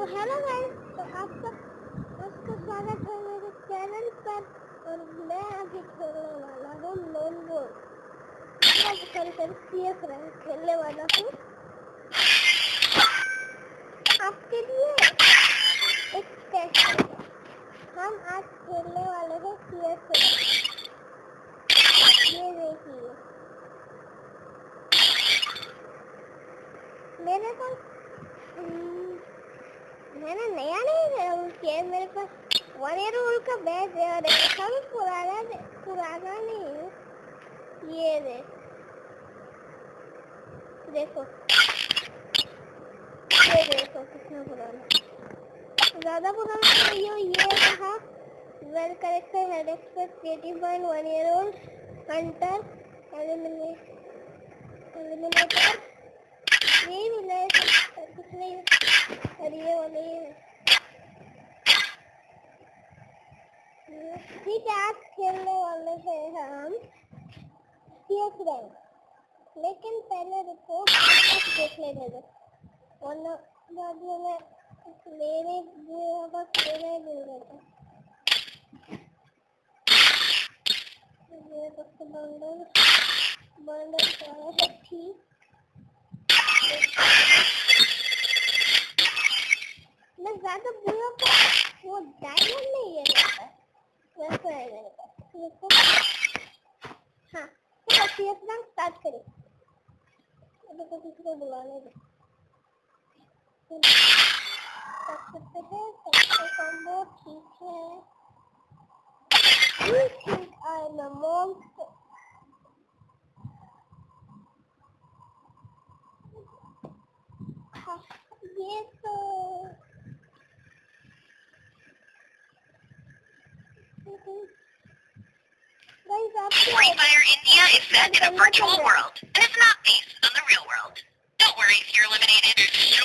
तो hello guys, तो आपका स्वागत है मेरे चैनल पर। और मैं अभी खेलने वाला हूँ मेन बोर्ड। CS रैंक खेलने वाला हूँ आपके लिए एक टेस्ट। हम आज खेलने वाले हैं CS रैंक। ये देखिए मेरे पास मैंने नया नहीं किया, मेरे पास 1 year old का बैग है और ऐसा भी पुराना नहीं है। ये देखो ये देखो कितना पुराना, ज़्यादा पुराना नहीं हो। ये रहा well character head expert creative point 1 year old Hunter eliminator. ये मिला है कुछ नहीं। और ये वाले ठीक है, आज खेलने वाले हैं हम CS रैंक। लेकिन पहले रिपोर्ट देख लेने दो, वरना बाद में मैं मेरे बस लेने मिल जाता। ये सबसे बंडल सारा है ठीक। मैं ज़्यादा बुरा वो डायमंड नहीं है मेरे पास, वैसे है मेरे पास। हाँ तो CS रैंक स्टार्ट करें। अभी तो किसी को बुलाने दे सकते हैं। सबसे कॉम्बो ठीक है। You think I'm a monster? ये तो guys, आपको Free Fire India is set in a virtual world and is not based on the real world. Don't worry if you're eliminated. It's so